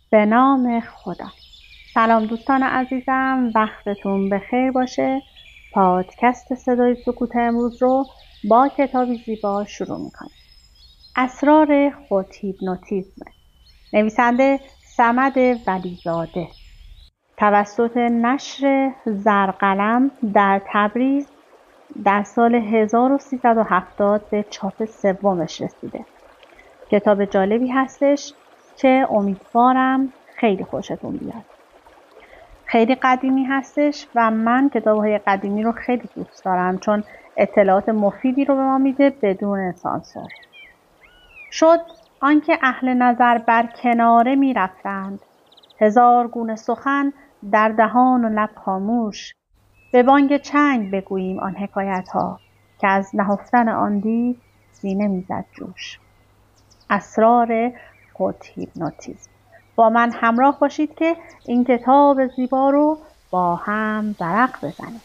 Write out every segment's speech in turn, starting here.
به نام خدا. سلام دوستان عزیزم، وقتتون بخیر باشه. پادکست صدای سکوت امروز رو با کتابی زیبا شروع میکنیم. اسرار خود هیپنوتیزم، نویسنده صمد ولیزاده، توسط نشر زرقلم در تبریز در سال 1370 به چاپ سومش رسیده. کتاب جالبی هستش که امیدوارم خیلی خوشتون بیاد. خیلی قدیمی هستش و من کتاب‌های قدیمی رو خیلی دوست دارم چون اطلاعات مفیدی رو به ما میده بدون سانسور. شد آنکه اهل نظر بر کناره می رفتند، هزار گونه سخن در دهان و لب خاموش، به بانگ چنگ بگوییم آن حکایت ها که از نهفتن آن دید سینه میزد جوش. اسرار خود هیپنوتیزم. با من همراه باشید که این کتاب زیبا رو با هم ورق بزنیم.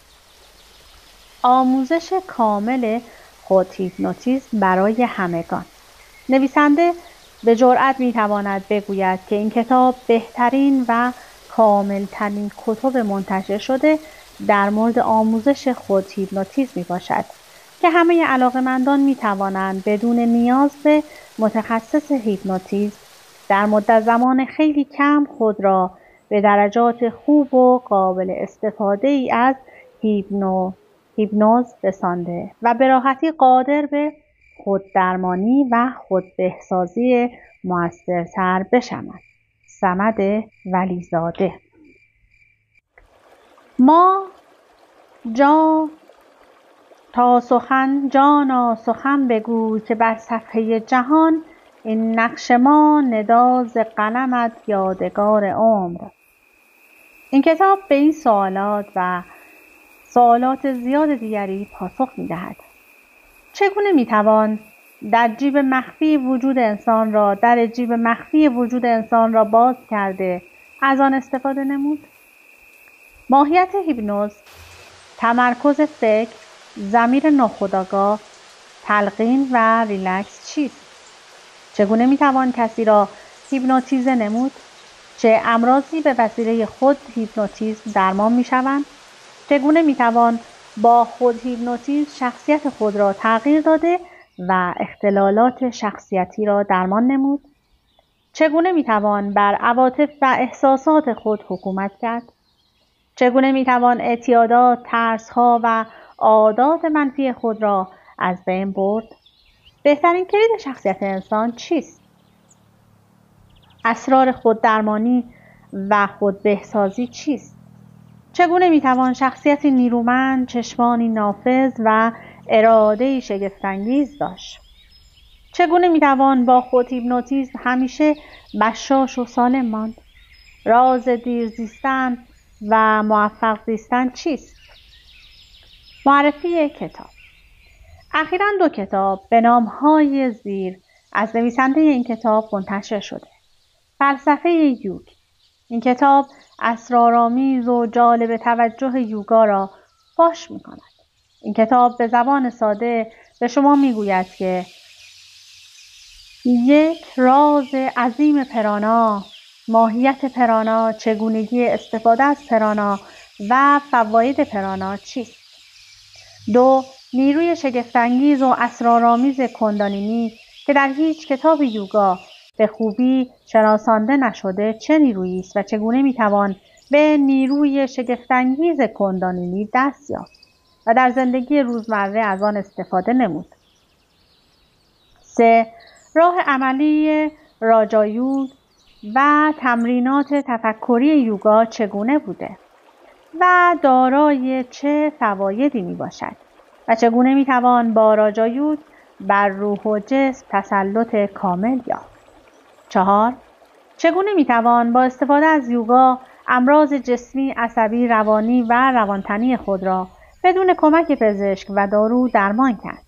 آموزش کامل خود هیپنوتیزم برای همگان. نویسنده به جرئت میتواند بگوید که این کتاب بهترین و کاملترین کتب منتشر شده در مورد آموزش خود هیپنوتیزم می باشد که همه علاقه‌مندان می توانند بدون نیاز به متخصص هیپنوتیزم در مدت زمان خیلی کم خود را به درجات خوب و قابل استفاده ای از هیپنوز رسانده و به راحتی قادر به خوددرمانی و خودبهسازی مؤثرتر بشوند. صمد ولیزاده. ما جانا سخن بگو که بر صفحه جهان این نقش ما ندا ز قلمت یادگار عمر. این کتاب به این سوالات و سوالات زیاد دیگری پاسخ می‌دهد. چگونه می‌توان در جیب مخفی وجود انسان را باز کرده از آن استفاده نمود؟ ماهیت هیپنوز، تمرکز فکر، ضمیر ناخودآگاه، تلقین و ریلکس چیست؟ چگونه میتوان کسی را هیپنوتیزه نمود؟ چه امراضی به وسیله خود هیپنوتیزم درمان میشوند؟ چگونه میتوان با خود هیپنوتیزم شخصیت خود را تغییر داده و اختلالات شخصیتی را درمان نمود؟ چگونه میتوان بر عواطف و احساسات خود حکومت کرد؟ چگونه میتوان اعتیادات، ترس‌ها و عادات منفی خود را از بین برد؟ بهترین کلید شخصیت انسان چیست؟ اسرار خوددرمانی و خودبهسازی چیست؟ چگونه میتوان شخصیتی نیرومند، چشمانی نافذ و اراده‌ای شگفت‌انگیز داشت؟ چگونه میتوان با خود هیپنوتیزم همیشه بشاش و سالم ماند؟ راز دیر زیستن و موفق زیستن چیست؟ معرفی کتاب. اخیراً 2 کتاب به نام‌های زیر از نویسنده این کتاب منتشر شده. فلسفه یوگ. این کتاب اسرارآمیز و جالب توجه یوگا را فاش می‌کند. این کتاب به زبان ساده به شما می‌گوید که یک راز عظیم پرانا، ماهیت پرانا، چگونگی استفاده از پرانا و فواید پرانا چیست. 2. نیروی شگفت‌انگیز و اسرارآمیز کندالینی که در هیچ کتاب یوگا به خوبی شناسانده نشده چه نیرویی است و چگونه میتوان به نیروی شگفت‌انگیز کندالینی دست یافت و در زندگی روزمره از آن استفاده نمود. 3. راه عملی راجایوگ و تمرینات تفکری یوگا چگونه بوده و دارای چه فوایدی می باشد و چگونه می توان با راجایوگ بر روح و جسم تسلط کامل یافت. 4. چگونه می توان با استفاده از یوگا امراض جسمی، عصبی، روانی و روانتنی خود را بدون کمک پزشک و دارو درمان کرد.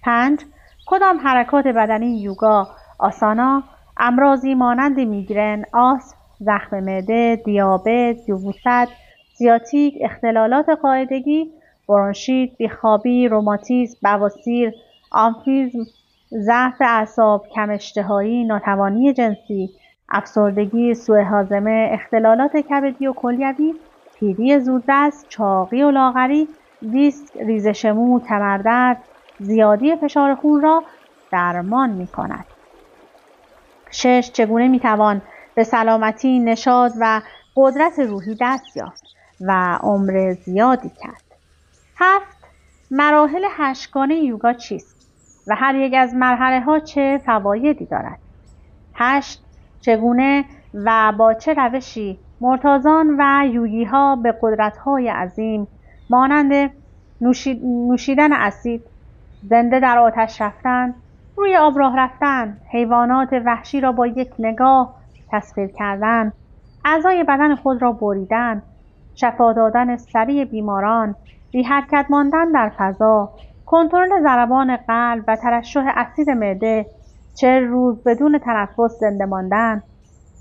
5. کدام حرکات بدنی یوگا، آسانا، امراضی مانند میگرن، آسم، زخم معده، دیابت، یبوست، سیاتیک، اختلالات قاعدگی، برونشیت، بیخوابی، روماتیسم، بواسیر، آمفیزم، ضعف اعصاب، کم اشتهایی، ناتوانی جنسی، افسردگی، سوء هاضمه، اختلالات کبدی و کلیوی، پیری زودرس، چاقی و لاغری، دیسک، ریزش مو، کمردرد، زیادی فشار خون را درمان می‌کند. 6. چگونه می‌توان به سلامتی، نشاط و قدرت روحی دست یافت و عمر زیادی کرد؟ 7. مراحل 8گانه یوگا چیست و هر یک از مرحله‌ها چه فوایدی دارد؟ 8. چگونه و با چه روشی مرتازان و یوگی‌ها به قدرت‌های عظیم مانند نوشیدن اسید، زنده در آتش رفتن، روی آب راه رفتن، حیوانات وحشی را با یک نگاه تصویر کردن، اعضای بدن خود را بریدن، شفا دادن سریع بیماران، بی حرکت ماندن در فضا، کنترل ضربان قلب و ترشح اسید معده، 40 روز بدون تنفس زنده ماندن،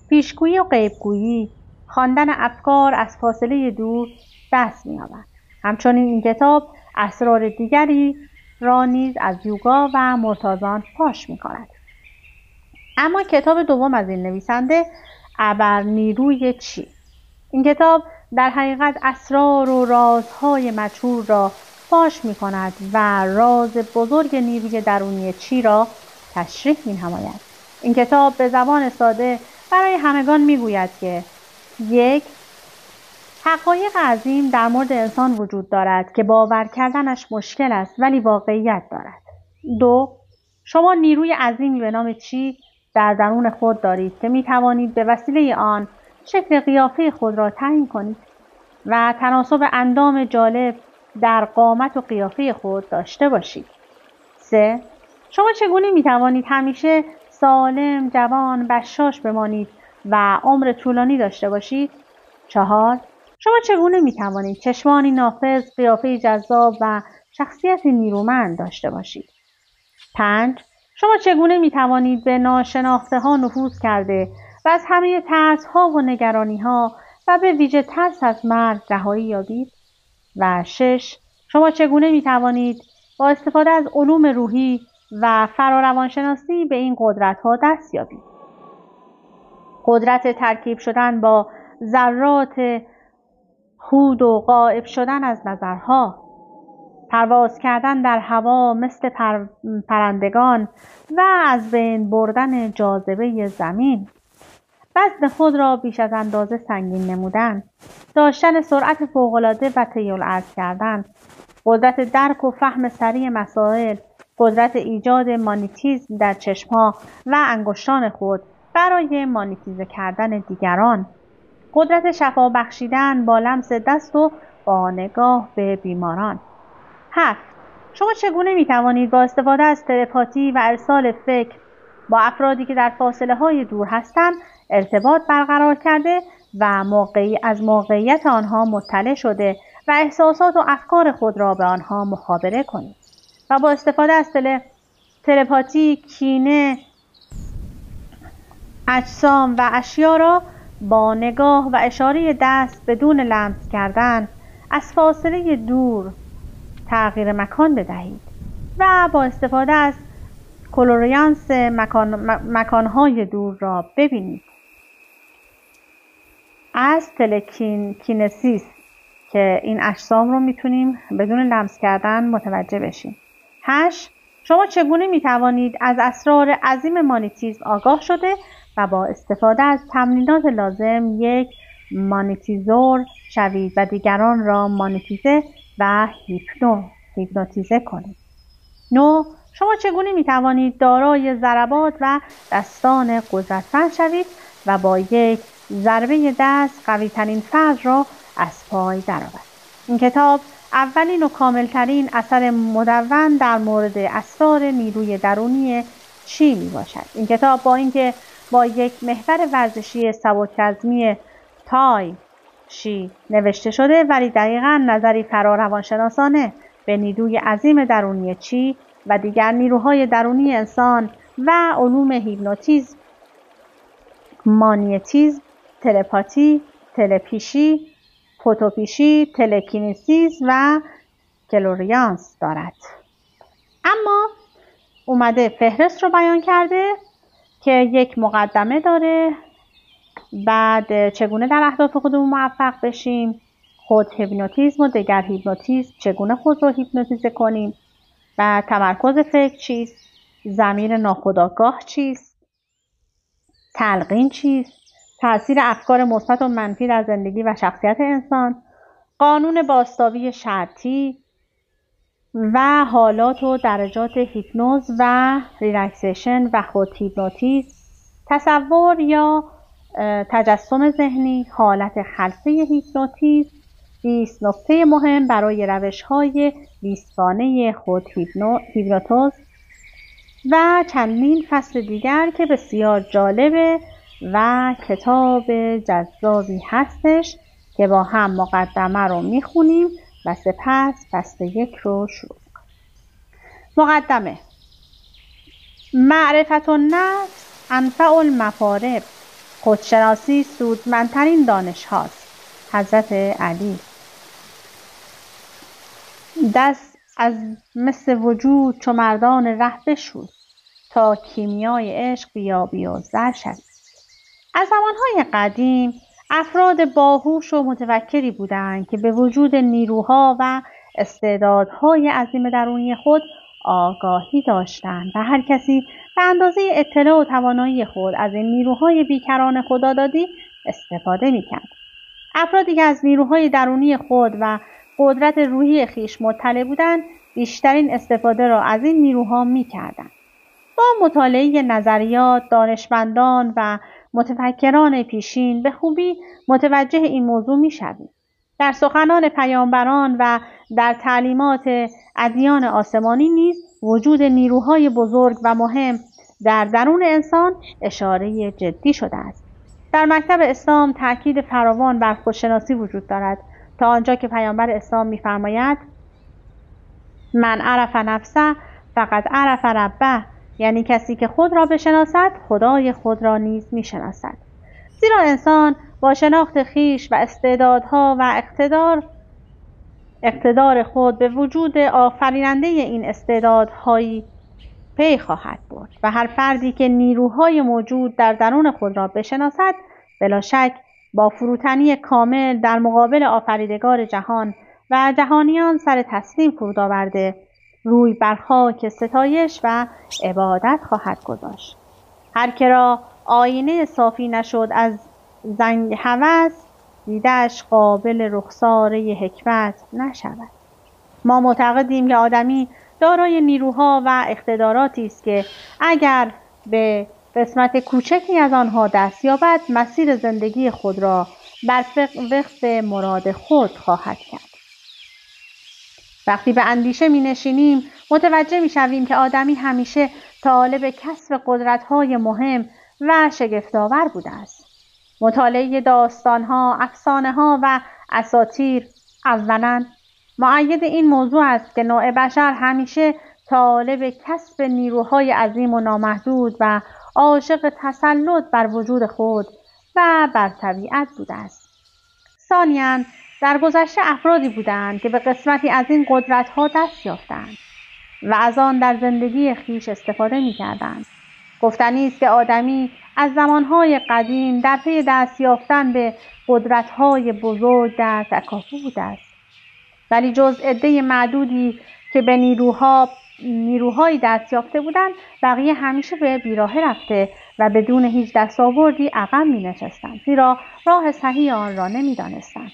پیشگویی و غیبگویی، خواندن افکار از فاصله دور دست می‌یابد. همچنین این کتاب اسرار دیگری را نیز از یوگا و مرتازان فاش می‌کند. اما کتاب دوم از این نویسنده، ابرنیروی چی؟ این کتاب در حقیقت اسرار و رازهای مجهول را فاش می‌کند و راز بزرگ نیروی درونی چی را تشریح می‌نماید. این کتاب به زبان ساده برای همگان می‌گوید که 1. حقایق عظیم در مورد انسان وجود دارد که باور کردنش مشکل است ولی واقعیت دارد. 2. شما نیروی عظیمی به نام چی در درون خود دارید که می توانید به وسیله آن شکل قیافه خود را تعیین کنید و تناسب اندام جالب در قامت و قیافه خود داشته باشید. 3. شما چگونه می توانید همیشه سالم، جوان، بشاش بمانید و عمر طولانی داشته باشید؟ 4. شما چگونه می توانید چشمانی نافذ، قیافه جذاب و شخصیت نیرومند داشته باشید؟ 5. شما چگونه می توانید به ناشناخته ها نفوذ کرده و از همه ترس ها و نگرانی ها و به ویژه ترس از مرگ رهایی یابید؟ و 6. شما چگونه می توانید با استفاده از علوم روحی و فراروانشناسی به این قدرت ها دست یابید؟ قدرت ترکیب شدن با ذرات خود و غائب شدن از نظرها، پرواز کردن در هوا مثل پرندگان و از بین بردن جاذبه زمین، وزن خود را بیش از اندازه سنگین نمودن، داشتن سرعت فوق‌العاده و طی‌الارض کردن، قدرت درک و فهم سریع مسائل، قدرت ایجاد مانیتیزم در چشمها و انگشتان خود برای مانیتیزه کردن دیگران، قدرت شفا بخشیدن با لمس دست و با نگاه به بیماران. 7. شما چگونه می توانید با استفاده از تلپاتی و ارسال فکر با افرادی که در فاصله های دور هستند ارتباط برقرار کرده و از موقعیت آنها مطلع شده و احساسات و افکار خود را به آنها مخابره کنید و با استفاده از تلپاتی کینه اجسام و اشیا را با نگاه و اشاره دست بدون لمس کردن از فاصله دور تغییر مکان بدهید و با استفاده از کلوریانس مکانهای دور را ببینید. از تلکینسیس که این اجسام رو میتونیم بدون لمس کردن متوجه بشیم. 8. شما چگونه میتوانید از اسرار عظیم مانیتیزم آگاه شده و با استفاده از تمرینات لازم یک مانیتیزور شوید و دیگران را مانیتیزه و هیپنوتیزه کنید. 9. شما چگونه میتوانید دارای ضربات و دستان قدرتمند شوید و با یک ضربه دست قوی ترین فرد را از پای درآورید. این کتاب اولین و کاملترین اثر مدون در مورد اسرار نیروی درونی چی می باشد. این کتاب با اینکه با یک محور ورزشی سبک‌وزنی تای چی نوشته شده ولی دقیقاً نظری فراروانشناسانه به نیروی عظیم درونی چی و دیگر نیروهای درونی انسان و علوم هیپنوتیزم، مانیتیزم، تلپاتی، تلپیشی، فوتوپیشی، تلکینسیس و کلوریانس دارد. اما اومده فهرست رو بیان کرده که یک مقدمه داره بعد چگونه در اهداف خودمون موفق بشیم، خود هیپنوتیزم و دگر هیپنوتیزم، چگونه خود رو هیپنوتیزه کنیم، و تمرکز فکر چیست، ضمیر ناخودآگاه چیست، تلقین چیست، تأثیر افکار مثبت و منفی در زندگی و شخصیت انسان، قانون بازتابی شرطی و حالات و درجات هیپنوز و ریلکسیشن و خود هیپنوتیزم، تصور یا تجسم ذهنی، حالت خلسه هیپنوتیزم، 20 نکته مهم برای روش‌های 20گانه خود هیپنوتوز و چندین فصل دیگر که بسیار جالبه و کتاب جذابی هستش که با هم مقدمه رو میخونیم و سپس فصل 1 رو شروع کنیم. مقدمه: معرفت النفس انفع المفارب، خودشناسی سودمندترین دانش هاست. حضرت علی. دست از مس وجود چو مردان ره بشوی، تا کیمیای عشق بیابی و زر شوی. از زمانهای قدیم افراد باهوش و متفکری بودند که به وجود نیروها و استعدادهای عظیم درونی خود آگاهی داشتند و هر کسی به اندازه اطلاع و توانایی خود از این نیروهای بیکران خدادادی استفاده می‌کرد. افرادی که از نیروهای درونی خود و قدرت روحی خویش مطلع بودند، بیشترین استفاده را از این نیروها می‌کردند. با مطالعه نظریات دانشمندان و متفکران پیشین به خوبی متوجه این موضوع می‌شویم. در سخنان پیامبران و در تعلیمات ادیان آسمانی نیز وجود نیروهای بزرگ و مهم در درون انسان اشاره جدی شده است. در مکتب اسلام تأکید فراوان بر خودشناسی وجود دارد، تا آنجا که پیامبر اسلام می‌فرماید من عرف نفسه فقد عرف ربه، یعنی کسی که خود را بشناسد خدای خود را نیز می‌شناسد. زیرا انسان با شناخت خویش و استعدادها و اقتدار خود به وجود آفریننده این استعدادهایی پی خواهد برد و هر فردی که نیروهای موجود در درون خود را بشناسد بلا شک با فروتنی کامل در مقابل آفریدگار جهان و جهانیان سر تسلیم فرود آورده روی بر خاک ستایش و عبادت خواهد گذاشت. هر که را آینه صافی نشد از زنگ هوس، دیدش قابل رخساره حکمت نشود. ما معتقدیم که آدمی دارای نیروها و اقتداراتی است که اگر به قسمت کوچکی از آنها دست یابد مسیر زندگی خود را بر وفق مراد خود خواهد کرد. وقتی به اندیشه می نشینیم متوجه می شویم که آدمی همیشه طالب کسب قدرت‌های مهم و شگفت‌آور بوده است. مطالعه داستان‌ها، افسانه‌ها و اساطیر اولاً مؤید این موضوع است که نوع بشر همیشه طالب کسب نیروهای عظیم و نامحدود و عاشق تسلط بر وجود خود و بر طبیعت بوده است. ثانیاً در گذشته افرادی بودند که به قسمتی از این قدرت‌ها دست یافتند و از آن در زندگی خویش استفاده می‌کردند. گفتنی است که آدمی از زمانهای قدیم در پی دست یافتن به قدرت‌های بزرگ در تکاپو بوده است. ولی جز عده معدودی که به نیروهایی دست یافته بودند، بقیه همیشه به بیراهه رفته و بدون هیچ دستاوردی عقب می‌نشستند، زیرا راه صحیح آن را نمی‌دانستند.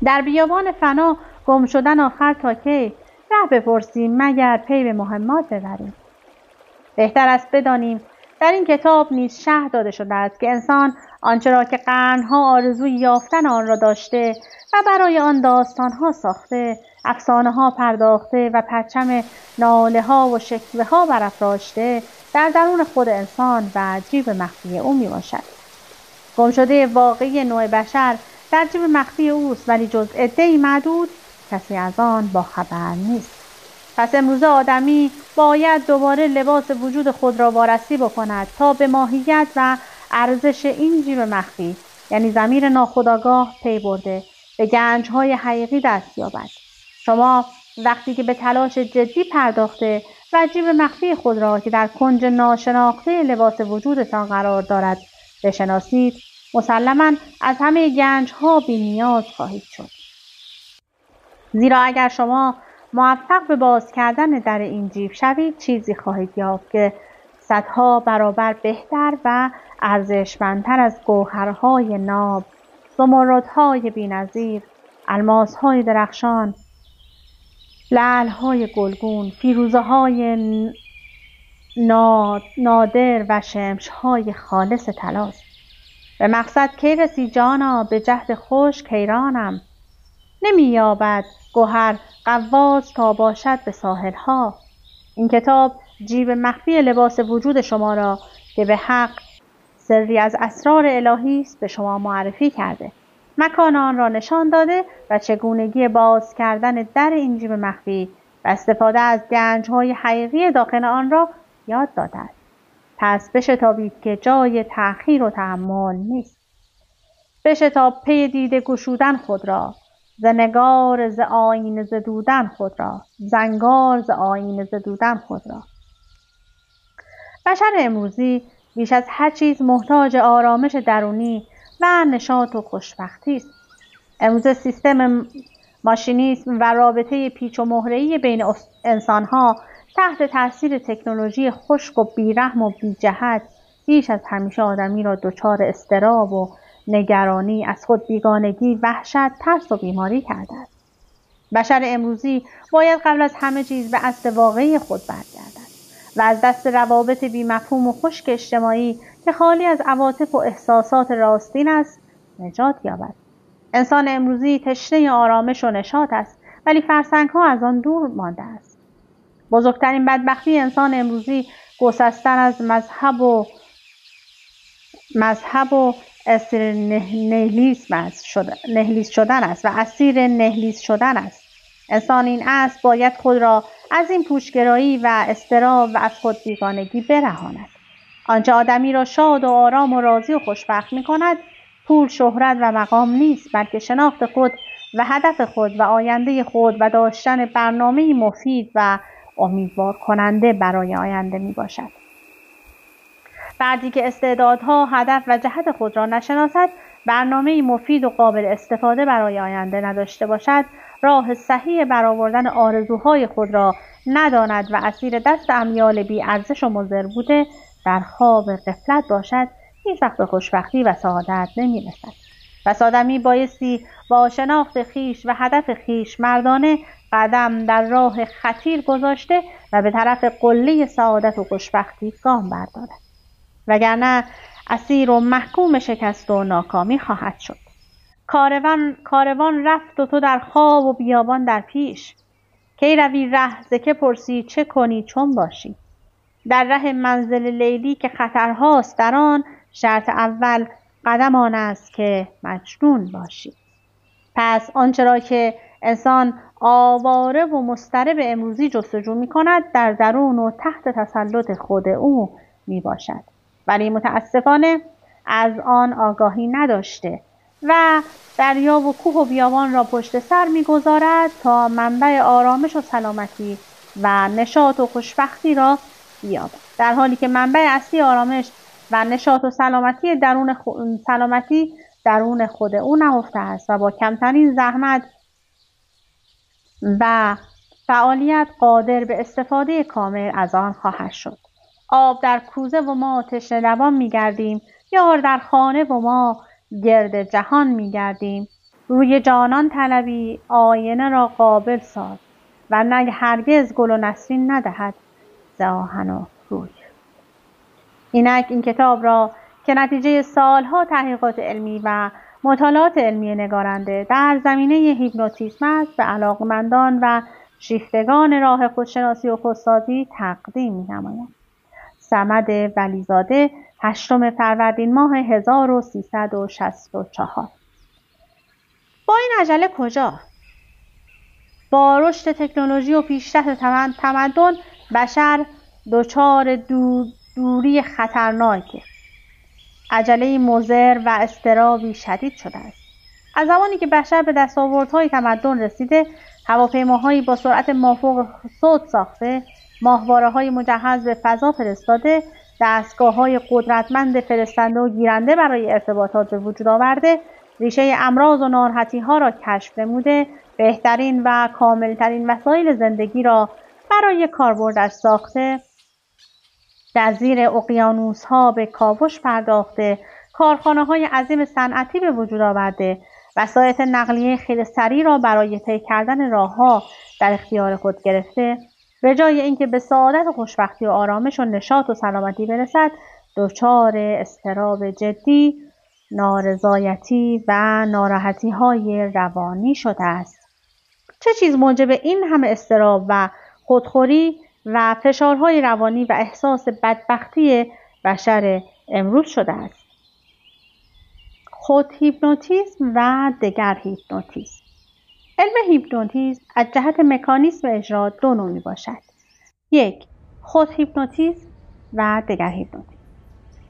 در بیابان فنا گم شدن آخر تا کی؟ ره بپرسیم مگر پی به مهمات ببریم. بهتر است بدانیم در این کتاب نیز شرح داده شده است که انسان آنچه را که قرنها آرزوی یافتن آن را داشته و برای آن داستانها ساخته، افسانه‌ها پرداخته و پرچم ناله‌ها و شکوه‌ها برافراشته، در درون خود انسان و جیب مخفی او میباشد. گمشده واقعی نوع بشر در جیب مخفی اوست، ولی جز عده‌ای معدود کسی از آن با خبر نیست. پس امروزه آدمی باید دوباره لباس وجود خود را وارسی بکند تا به ماهیت و ارزش این جیب مخفی، یعنی ضمیر ناخودآگاه پی برده به گنج‌های حقیقی دست یابد. شما وقتی که به تلاش جدی پرداخته و جیب مخفی خود را که در کنج ناشناخته لباس وجودتان قرار دارد بشناسید، مسلماً از همه گنج‌ها بی‌نیاز خواهید شد. زیرا اگر شما موفق به باز کردن در این جیب شوید، چیزی خواهید یافت که صدها برابر بهتر و ارزشمندتر از گوهرهای ناب، زمردهای بی‌نظیر، الماسهای درخشان، لعل‌های گلگون، فیروزه‌های نادر و شمش‌های خالص طلاست. به مقصد کی رسی جانا، به جهد خشک حیرانم. نمی‌یابد گوهر غواص تا باشد به ساحل‌ها. این کتاب جیب مخفی لباس وجود شما را که به حق سری از اسرار الهی است به شما معرفی کرده، مکان آن را نشان داده و چگونگی باز کردن در این جیب مخفی و استفاده از گنج‌های حقیقی داخل آن را یاد داده است. پس بشتابید که جای تأخیر و تأمل نیست. بشتاب پی دیده گشودن خود را، زنگار ز آینه زدودن خود را، زنگار ز آینه زدودن خود را. بشر امروزی بیش از هر چیز محتاج آرامش درونی و نشاط و خوشبختی است. امروز سیستم ماشینیسم و رابطه پیچ و مهره‌ای بین انسان‌ها تحت تاثیر تکنولوژی خشک و بیرحم و بی‌جهت بیش از همیشه آدمی را دچار اضطراب و نگرانی، از خود بیگانگی، وحشت، ترس و بیماری کرده است. بشر امروزی باید قبل از همه چیز به اصل واقعی خود برگردد و از دست روابط بی‌مفهوم و خشک اجتماعی که خالی از عواطف و احساسات راستین است نجات یابد. انسان امروزی تشنه آرامش و نشاط است، ولی فرسنگ‌ها از آن دور مانده است. بزرگترین بدبختی انسان امروزی گسستن از مذهب و اسیر نهلیز شدن است و اسیر نهلیز شدن است. انسان این است باید خود را از این پوچگرایی و اضطراب و از خود بیگانگی برهاند. آنچه آدمی را شاد و آرام و راضی و خوشبخت می کند پول، شهرت و مقام نیست، بلکه شناخت خود و هدف خود و آینده خود و داشتن برنامه مفید و امیدوار کننده برای آینده می باشد. فردی که استعدادها، هدف و جهت خود را نشناسد، برنامه مفید و قابل استفاده برای آینده نداشته باشد، راه صحیح برآوردن آرزوهای خود را نداند و اسیر دست امیال بی ارزش و مضر بوده در خواب غفلت باشد، هیچ وقت به خوشبختی و سعادت نمی‌رسد. پس آدمی بایستی با شناخت خویش و هدف خویش مردانه قدم در راه خطیر گذاشته و به طرف قله سعادت و خوشبختی گام بردارد، وگرنه اسیر و محکوم شکست و ناکامی خواهد شد. کاروان رفت و تو در خواب و بیابان در پیش. کی روی ره ز که پرسی چه کنی چون باشی. در ره منزل لیلی که خطرهاست در آن، شرط اول قدم آن است که مجنون باشی. پس آنچه را که انسان آواره و مضطرب امروزی جستجو می کند در درون و تحت تسلط خود او می باشد، ولی متاسفانه از آن آگاهی نداشته و دریا و کوه و بیابان را پشت سر می‌گذارد تا منبع آرامش و سلامتی و نشاط و خوشبختی را بیابد، در حالی که منبع اصلی آرامش و نشاط و سلامتی درون خود او نهفته است و با کمترین زحمت و فعالیت قادر به استفاده کامل از آن خواهد شد. آب در کوزه و ما تشنه دوان می‌گردیم، یار در خانه و ما گرد جهان می‌گردیم. روی جانان طلبی آینه را قابل ساز، ورنه هرگز گل و نسرین ندهد ز آهن و روی. اینک این کتاب را که نتیجه سالها تحقیقات علمی و مطالعات علمی نگارنده در زمینه هیپنوتیزم است، به علاقمندان و شیفتگان راه خودشناسی و خودسازی تقدیم می‌نمایم. صمد ولیزاده، 8 فروردین ماه 1364. با این عجله کجا؟ با رشد تکنولوژی و پیشرفت تمدن بشر دچار دوری خطرناک، عجله مضر و اضطرابی شدید شده است. از زمانی که بشر به دستاوردهای تمدن رسیده، هواپیماهایی با سرعت مافوق صوت ساخته، ماهواره‌های مجهز به فضا فرستاده دستگاه‌های قدرتمند فرستنده و گیرنده برای ارتباطات به وجود آورده، ریشه امراض و ناراحتی‌ها را کشف نموده، بهترین و کاملترین وسایل زندگی را برای کاربردش ساخته، در زیر اقیانوس‌ها به کاوش پرداخته، کارخانه‌های عظیم صنعتی به وجود آورده، وسایط نقلیه خیلی سریع را برای طی کردن راه‌ها در اختیار خود گرفته، به جای اینکه به سعادت و خوشبختی و آرامش و نشاط و سلامتی برسد، دچار اضطراب جدی، نارضایتی و ناراحتی‌های روانی شده است. چه چیز موجب این همه اضطراب و خودخوری و فشارهای روانی و احساس بدبختی بشر امروز شده است؟ خود هیپنوتیزم و دگر هیپنوتیزم. علم هیپنوتیزم از جهت مکانیزم اجرا دو نوع می باشد. یک، خود هیپنوتیزم و دگر هیپنوتیزم.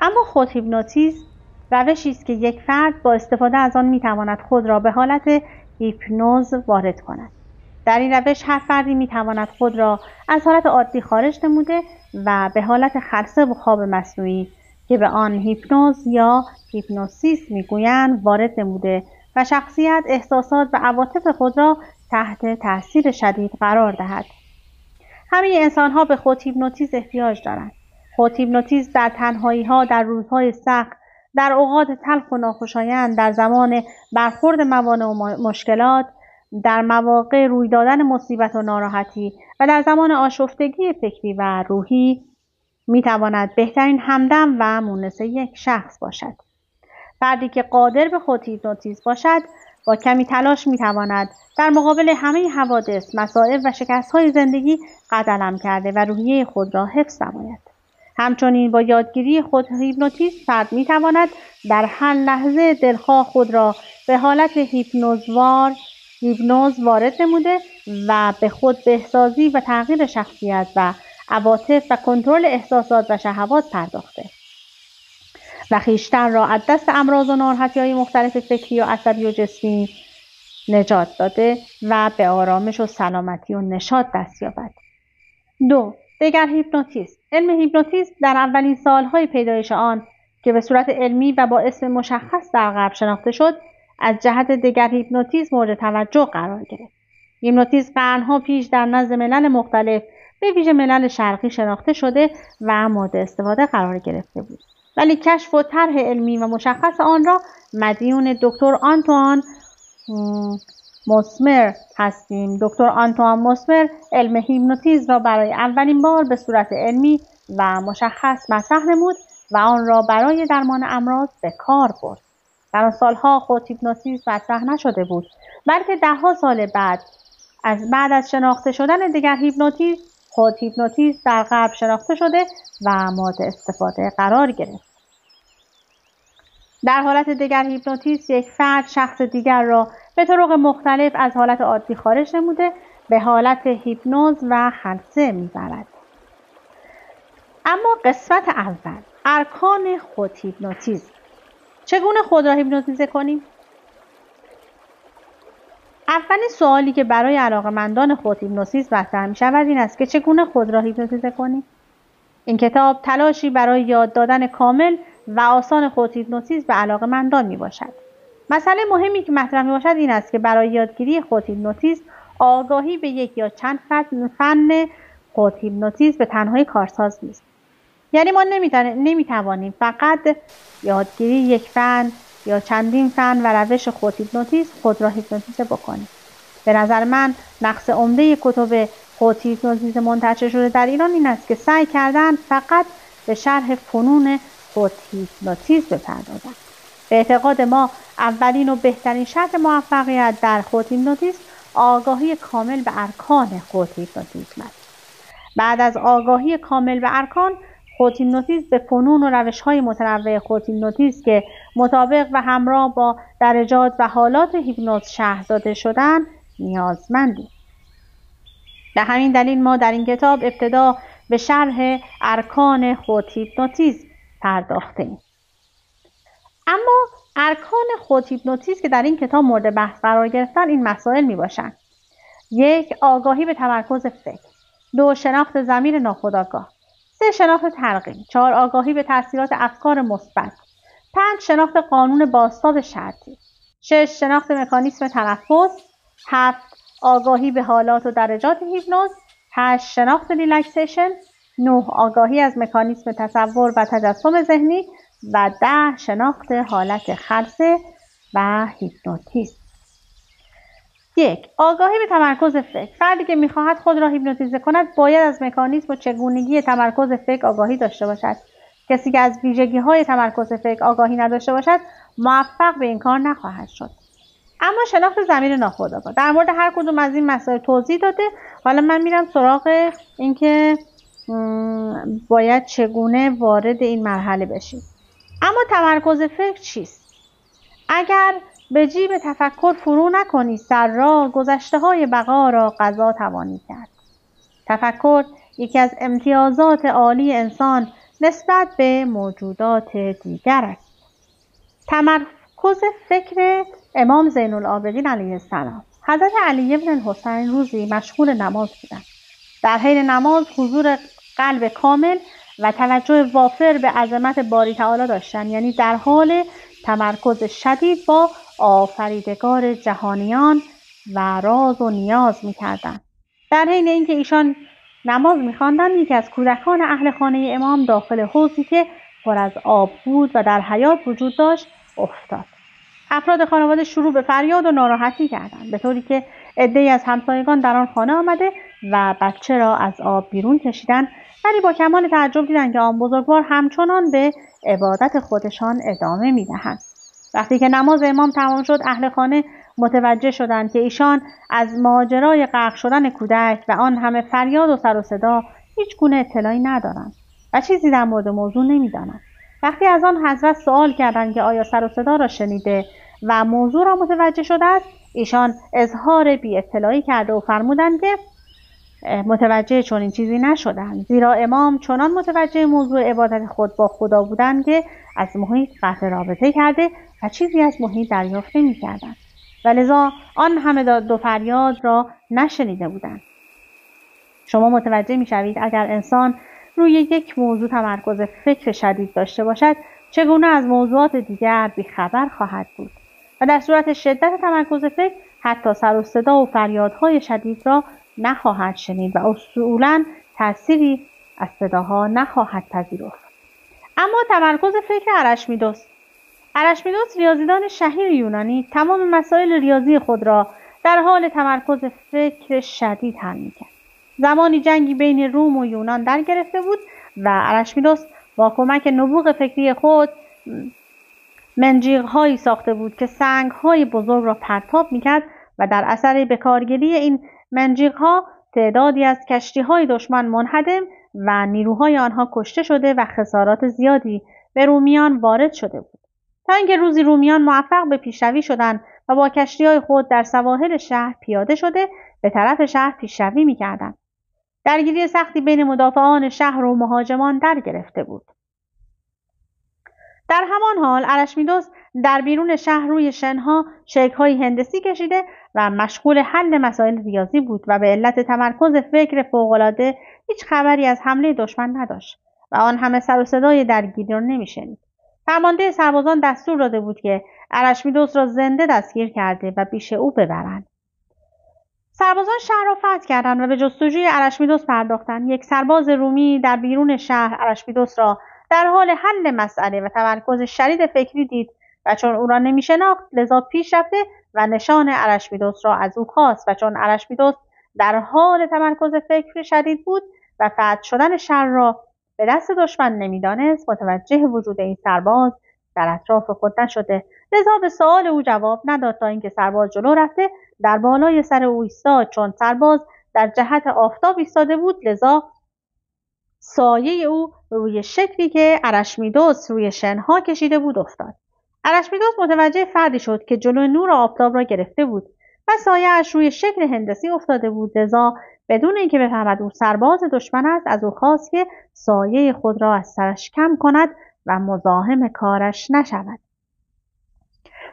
اما خود هیپنوتیزم روشی است که یک فرد با استفاده از آن می تواند خود را به حالت هیپنوز وارد کند. در این روش هر فردی می تواند خود را از حالت عادی خارج نموده و به حالت خلسه و خواب مصنوعی که به آن هیپنوز یا هیپنوسیس میگویند وارد نموده و شخصیت، احساسات و عواطف خود را تحت تاثیر شدید قرار دهد. همه انسان‌ها به خود هیپنوتیزم احتیاج دارند. خود هیپنوتیزم در تنهایی‌ها، در روزهای سخت، در اوقات تلخ و ناخوشایند، در زمان برخورد موانع و مشکلات، در مواقع روی دادن مصیبت و ناراحتی و در زمان آشفتگی فکری و روحی میتواند بهترین همدم و مونس یک شخص باشد. فردی که قادر به خود هیپنوتیزم باشد، با کمی تلاش میتواند در مقابل همه حوادث، مصائب و شکست‌های زندگی قد علم کرده و روحیه خود را حفظ نماید. همچنین با یادگیری خود هیپنوتیزم فرد میتواند در هر لحظه دلخواه خود را به حالت هیپنوز وارد نموده و به خود بهسازی و تغییر شخصیت و عواطف و کنترل احساسات و شهوات پرداخته و خویشتن را از دست امراض و ناراحتی‌های مختلف فکری و عصبی و جسمی نجات داده و به آرامش و سلامتی و نشاط دست یابد. 2. دگر هیپنوتیزم. علم هیپنوتیزم در اولین سالهای پیدایش آن که به صورت علمی و با اسم مشخص در غرب شناخته شد، از جهت دگر هیپنوتیزم مورد توجه قرار گرفت. هیپنوتیزم قرنها پیش در نزد ملل مختلف، به ویژه ملل شرقی، شناخته شده و مورد استفاده قرار گرفته بود. ولی کشف و طرح علمی و مشخص آن را مدیون دکتر آنتوان موسمر هستیم. دکتر آنتوان موسمر علم هیپنوتیزم را برای اولین بار به صورت علمی و مشخص مطرح نمود و آن را برای درمان امراض به کار برد. در آن سالها خود هیپنوتیزم مطرح نشده بود، بلکه ده‌ها سال بعد از شناخته شدن دگر هیپنوتیزم، خود هیپنوتیزم در غرب شناخته شده و مورد استفاده قرار گرفت. در حالت دگر هیپنوتیزم یک فرد شخص دیگر را به طرق مختلف از حالت عادی خارج نموده به حالت هیپنوز و خلسه میبرد. اما قسمت اول، ارکان خود هیپنوتیزم. چگونه خود را هیپنوتیزه کنیم؟ اولین سوالی که برای علاقه‌مندان خود هیپنوتیزم مطرح می‌شود این است که چگونه خود را هیپنوتیزه کنیم؟ این کتاب تلاشی برای یاد دادن کامل و آسان خود هیپنوتیزم به علاقه‌مندان میباشد. مسئله مهمی که مطرح میباشد این است که برای یادگیری خود هیپنوتیزم آگاهی به یک یا چند فن خود هیپنوتیزم به تنهایی کارساز نیست. یعنی ما نمیتوانیم فقط یادگیری یک فن یا چندین فن و روش خود هیپنوتیزم خود را هیپنوتیزه بکنیم. به نظر من نقص عمده کتب خود هیپنوتیزم منتشر شده در ایران این است که سعی کردند فقط به شرح فنون خود هیپنوتیزم بپردازند. به اعتقاد ما اولین و بهترین شرط موفقیت در خود هیپنوتیزم آگاهی کامل به ارکان خود هیپنوتیزم است. بعد از آگاهی کامل به ارکان، خود هیپنوتیزم به فنون و روش‌های متنوع خود هیپنوتیزم که مطابق و همراه با درجات و حالات هیپنوز شرح داده شدند نیازمندیم. به همین دلیل ما در این کتاب ابتدا به شرح ارکان خود هیپنوتیزم پرداختیم. اما ارکان خود هیپنوتیزم که در این کتاب مورد بحث قرار گرفتن این مسائل می باشند: 1. آگاهی به تمرکز فکر. 2. شناخت ضمیر ناخودآگاه. 3. شناخت تلقین. 4. آگاهی به تاثیرات افکار مثبت. 5. شناخت قانون بازتاب شرطی. 6. شناخت مکانیسم تنفس. 7. آگاهی به حالات و درجات هیپنوز. 8. شناخت ریلکسیشن. 9. آگاهی از مکانیسم تصور و تجسم ذهنی و 10. شناخت حالت خلسه و هیپنوتیزم. 1. آگاهی به تمرکز فکر. فردی که می‌خواهد خود را هیپنوتیزه کند باید از مکانیسم و چگونگی تمرکز فکر آگاهی داشته باشد. کسی که از ویژگی‌های تمرکز فکر آگاهی نداشته باشد موفق به این کار نخواهد شد. اما شناخت ضمیر ناخودآگاه. در مورد هر کدوم از این مسائل توضیح داده. حالا من میرم سراغ اینکه باید چگونه وارد این مرحله بشیم. اما تمرکز فکر چیست؟ اگر به جیب تفکر فرو نکنی سر را، گذشته‌های بقا را قضا توانی کرد. تفکر یکی از امتیازات عالی انسان نسبت به موجودات دیگر است. تمرکز فکر امام زین العابدین علیه السلام. حضرت علی بن الحسین روزی مشغول نماز بودند. در حین نماز حضور قلب کامل و توجه وافر به عظمت باری تعالی داشتند، یعنی در حال تمرکز شدید با آفریدگار جهانیان و راز و نیاز می‌کردند. در حین اینکه ایشان نماز می‌خواندند، یکی از کودکان اهل خانه امام داخل حوضی که پر از آب بود و در حیاط وجود داشت افتاد. افراد خانواده شروع به فریاد و ناراحتی کردند، به طوری که عده‌ای از همسایگان در آن خانه آمده و بچه را از آب بیرون کشیدند، ولی با کمال تعجب دیدند که آن بزرگوار همچنان به عبادت خودشان ادامه می‌دهند. وقتی که نماز امام تمام شد، اهل خانه متوجه شدند که ایشان از ماجرای غرق شدن کودک و آن همه فریاد و سر و صدا هیچ گونه اطلاعی ندارند و چیزی در مورد موضوع نمی‌دانند. وقتی از آن حضرت سوال کردند که آیا سر و صدا را شنیده و موضوع را متوجه شده است، ایشان اظهار بی اطلاعی کرده و فرمودند که متوجه چنین چیزی نشدند، زیرا امام چنان متوجه موضوع عبادت خود با خدا بودند که از محیط قطع رابطه کرده و چیزی از محیط دریافت نمی‌کردند و لذا آن همه دو فریاد را نشنیده بودند. شما متوجه می‌شوید اگر انسان روی یک موضوع تمرکز فکر شدید داشته باشد چگونه از موضوعات دیگر بیخبر خواهد بود و در صورت شدت تمرکز فکر حتی سر و صدا و فریادهای شدید را نخواهد شنید و اصولاً تأثیری از صداها نخواهد پذیرفت. اما تمرکز فکر ارشمیدس ریاضیدان شهیر یونانی تمام مسائل ریاضی خود را در حال تمرکز فکر شدید حل می‌کرد. زمانی جنگی بین روم و یونان در گرفته بود و ارشمیدس با کمک نبوغ فکری خود منجیق‌هایی ساخته بود که سنگ‌های بزرگ را پرتاب می‌کرد و در اثر بکارگیری این منجیق‌ها تعدادی از کشتی‌های دشمن منهدم و نیروهای آنها کشته شده و خسارات زیادی به رومیان وارد شده بود. تا اینکه روزی رومیان موفق به پیشروی شدند و با کشتی‌های خود در سواحل شهر پیاده شده به طرف شهر پیشروی می‌کردند. درگیری سختی بین مدافعان شهر و مهاجمان در گرفته بود. در همان حال ارشمیدس در بیرون شهر روی شنها شکل‌های هندسی کشیده و مشغول حل مسائل ریاضی بود و به علت تمرکز فکر فوق‌العاده هیچ خبری از حمله دشمن نداشت و آن همه سر و صدای درگیری را نمی‌شنید. فرمانده سربازان دستور داده بود که ارشمیدس را زنده دستگیر کرده و پیش او ببرند. سربازان شهر را فتح کردند و به جستجوی ارشمیدس پرداختند. یک سرباز رومی در بیرون شهر ارشمیدس را در حال حل مسئله و تمرکز شدید فکری دید و چون او را نمی‌شناخت لذا پیش رفته و نشان ارشمیدس را از او خواست و چون ارشمیدس در حال تمرکز فکری شدید بود و فتح شدن شهر را به دست دشمن نمی‌دانست، متوجه وجود این سرباز در اطراف خود نشده، لذا به سؤال او جواب نداد تا اینکه سرباز جلو رفته در بالای سر او ایستاد. چون سرباز در جهت آفتاب ایستاده بود لذا سایه او روی شکلی که ارشمیدس روی شنها کشیده بود افتاد. ارشمیدس متوجه فردی شد که جلوی نور آفتاب را گرفته بود و سایه‌اش روی شکل هندسی افتاده بود، لذا بدون اینکه بفهمد او سرباز دشمن است از او خواست که سایه خود را از سرش کم کند و مزاحم کارش نشود.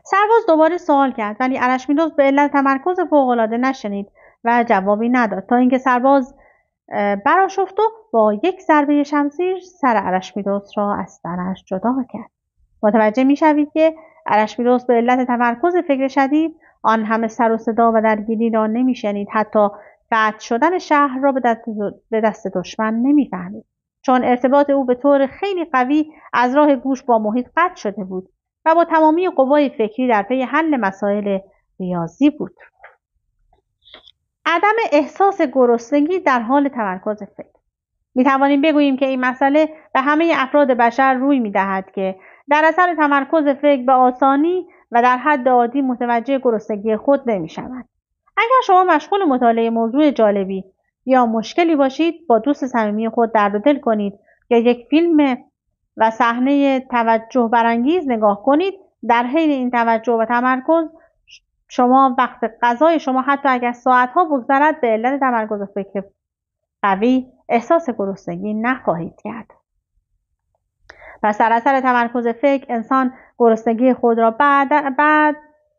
سرباز دوباره سوال کرد ولی ارشمیدس به علت تمرکز فوق‌العاده نشنید و جوابی نداد تا اینکه سرباز برآشفت و با یک ضربه شمشیر سر ارشمیدس را از تنش جدا کرد. متوجه می‌شوید که ارشمیدس به علت تمرکز فکر شدید آن همه سر و صدا و درگیری را نمی‌شنید، حتی فتح شدن شهر را به دست دشمن نمی‌فهمید، چون ارتباط او به طور خیلی قوی از راه گوش با محیط قطع شده بود و با تمامی قوای فکری در پی حل مسائل ریاضی بود. عدم احساس گرسنگی در حال تمرکز فکر. می‌توانیم بگوییم که این مسئله به همه افراد بشر روی می‌دهد که در اثر تمرکز فکر به آسانی و در حد عادی متوجه گرسنگی خود نمی‌شوند. اگر شما مشغول مطالعه موضوع جالبی یا مشکلی باشید، با دوست صمیمی خود درد و دل کنید یا یک فیلم و صحنه توجه برانگیز نگاه کنید. در حین این توجه و تمرکز شما وقت غذای شما حتی اگر ساعت‌ها بگذرد به علت تمرکز فکر قوی احساس گرسنگی نخواهید کرد. پس در اثر تمرکز فکر انسان گرسنگی خود را بعد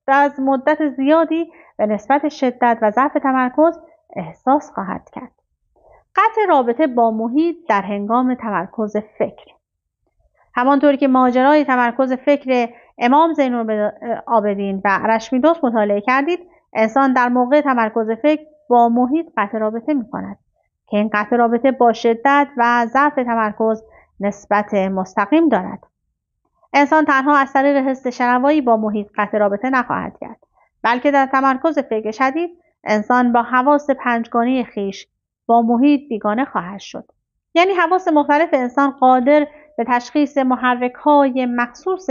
از مدت زیادی به نسبت شدت و ضعف تمرکز احساس خواهد کرد. قطع رابطه با محیط در هنگام تمرکز فکر. همانطور که ماجرای تمرکز فکر امام زین‌العابدین و ارشمیدس مطالعه کردید، انسان در موقع تمرکز فکر با محیط قطع رابطه می‌کند که این قطع رابطه با شدت و ضعف تمرکز نسبت مستقیم دارد. انسان تنها از طریق حس شنوایی با محیط قطع رابطه نخواهد کرد، بلکه در تمرکز فکر شدید انسان با حواس پنجگانه خویش با محیط بیگانه خواهد شد. یعنی حواس مختلف انسان قادر به تشخیص محرک‌های مخصوص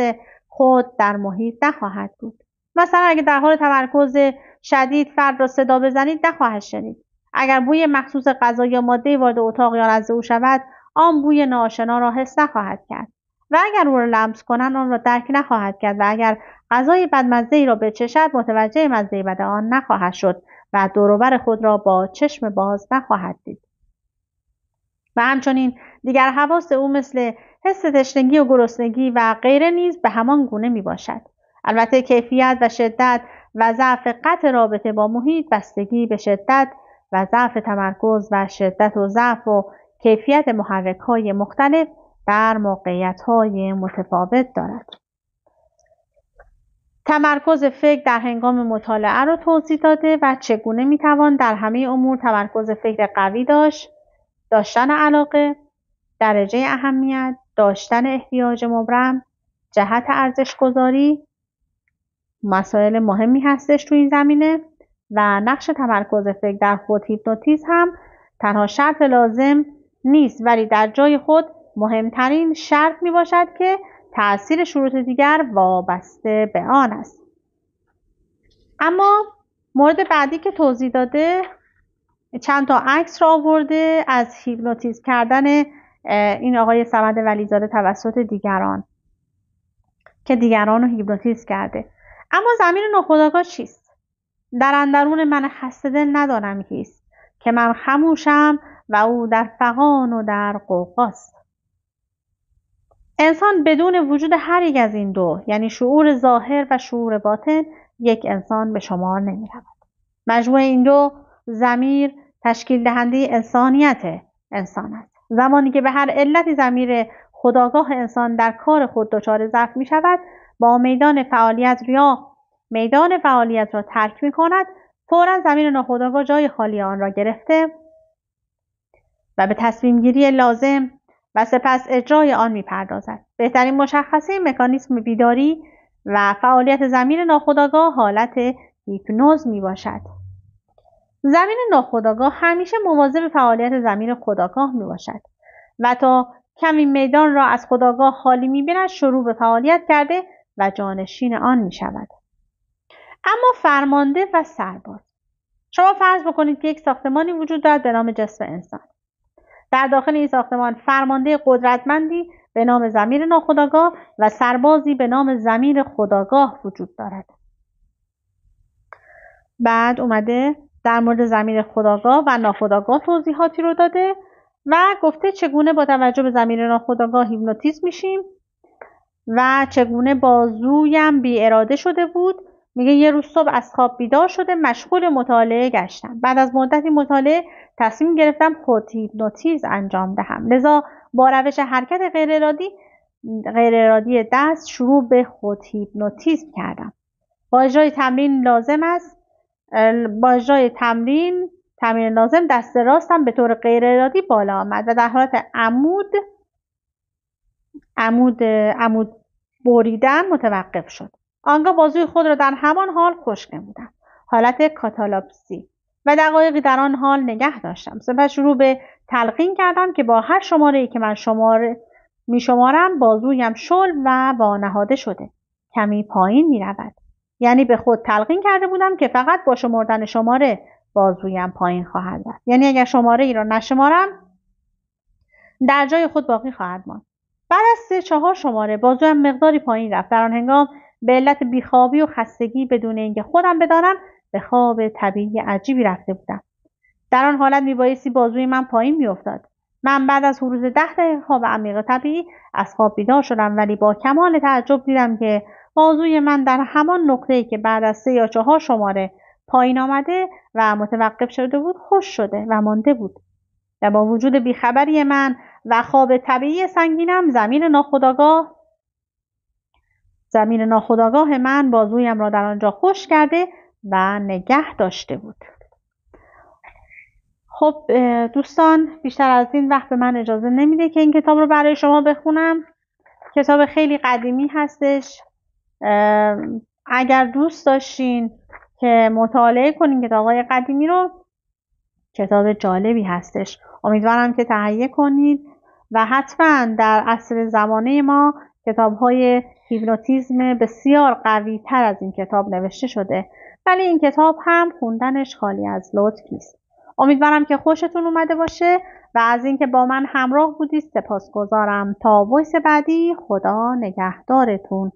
خود در محیط نخواهد بود. مثلا اگر در حال تمرکز شدید فرد را صدا بزنید نخواهد شنید. اگر بوی مخصوص غذا یا ماده وارد اتاق یا نزد او شود، آن بوی ناآشنا را حس نخواهد کرد و اگر او را لمس کنند آن را درک نخواهد کرد و اگر غذای بدمزه‌ای را بچشد متوجه مزه بد آن نخواهد شد و دور و بر خود را با چشم باز نخواهد دید. و همچنین دیگر حواس او مثل حس تشنگی و گرسنگی و غیره نیز به همان گونه می باشد. البته کیفیت و شدت و ضعف قطع رابطه با محیط بستگی به شدت و ضعف تمرکز و شدت و ضعف و کیفیت محرک‌های مختلف در موقعیت‌های متفاوت دارد. تمرکز فکر در هنگام مطالعه را توضیح داده و چگونه می‌توان در همه امور تمرکز فکر قوی داشتن علاقه، درجه اهمیت، داشتن احتیاج مبرم، جهت ارزش‌گذاری مسائل مهمی هستش تو این زمینه و نقش تمرکز فکر در خود هیپنوتیزم هم تنها شرط لازم نیست، ولی در جای خود مهمترین شرط می باشد که تأثیر شروط دیگر وابسته به آن است. اما مورد بعدی که توضیح داده چند تا عکس را آورده از هیپنوتیزم کردن این آقای صمد ولیزاده توسط دیگران که دیگران رو هیپنوتیزم کرده. اما ضمیر ناخودآگاه چیست؟ در اندرون من خسته دل ندانم کیست که من خموشم و او در فغان و در غوغاست. انسان بدون وجود هر یک از این دو، یعنی شعور ظاهر و شعور باطن، یک انسان به شمار نمی رود. مجموع این دو ضمیر تشکیل دهنده انسانیت انسان است. زمانی که به هر علتی ضمیر خودآگاه انسان در کار خود دچار ضعف می شود، با میدان فعالیت را ترک می کند، فوراً ضمیر ناخودآگاه جای خالی آن را گرفته و به تصمیم گیری لازم و سپس اجرای آن می پردازد. بهترین مشخصه مکانیسم بیداری و فعالیت ضمیر ناخودآگاه حالت هیپنوز می باشد. ضمیر ناخودآگاه همیشه مواظب فعالیت ضمیر خودآگاه می باشد و تا کمی میدان را از خودآگاه خالی می بیند شروع به فعالیت کرده و جانشین آن می شود. اما فرمانده و سرباز. شما فرض بکنید که یک ساختمانی وجود دارد به نام جسم انسان. در داخل این ساختمان فرمانده قدرتمندی به نام ضمیر ناخودآگاه و سربازی به نام ضمیر خودآگاه وجود دارد. بعد اومده در مورد ضمیر خودآگاه و ناخودآگاه توضیحاتی رو داده و گفته چگونه با توجه به ضمیر ناخودآگاه هیپنوتیزم میشیم و چگونه بازویم بی اراده شده بود میگه یه روز صبح از خواب بیدار شده مشغول مطالعه گشتم. بعد از مدتی مطالعه تصمیم گرفتم خود هیپنوتیزم انجام دهم. لذا با روش حرکت غیر ارادی دست شروع به خود هیپنوتیزم کردم. با اجرای تمرین لازم دست راستم به طور غیر ارادی بالا آمد و در حالت عمود بریدن متوقف شد. آنگاه بازوی خود را در همان حال خشک نمودم، حالت کاتالاپسی، و دقایقی در آن حال نگه داشتم. سپس شروع به تلقین کردم که با هر شماره‌ای که من میشمارم بازویم شل و وانهاده شده کمی پایین میرود. یعنی به خود تلقین کرده بودم که فقط با شمردن شماره بازویم پایین خواهد رفت. یعنی اگر شماره ای را نشمارم در جای خود باقی خواهد ماند. بعد از 3-4 شماره بازویم مقداری پایین رفت. در آن هنگام به علت بیخوابی و خستگی بدون اینکه خودم بدانم به خواب طبیعی عجیبی رفته بودم. در آن حالت میبایستی بازوی من پایین میافتاد. من بعد از حدود 10 دقیقه خواب عمیق طبیعی از خواب بیدار شدم، ولی با کمال تعجب دیدم که بازوی من در همان نقطه‌ای که بعد از 3 یا 4 شماره پایین آمده و متوقف شده بود خشک شده و مانده بود. و با وجود بیخبری من و خواب طبیعی سنگینم زمین ناخودآگاه من بازویم را در آنجا خشک کرده و نگه داشته بود. خب دوستان، بیشتر از این وقت به من اجازه نمیده که این کتاب رو برای شما بخونم. کتاب خیلی قدیمی هستش. اگر دوست داشتین که مطالعه کنین کتاب‌های قدیمی رو، کتاب جالبی هستش. امیدوارم که تهیه کنید و حتما در عصر زمانه ما کتاب‌های هیپنوتیزم بسیار قوی تر از این کتاب نوشته شده، ولی این کتاب هم خوندنش خالی از لطف نیست. امیدوارم که خوشتون اومده باشه و از اینکه با من همراه بودید سپاسگزارم. تا وایس بعدی، خدا نگهدارتون.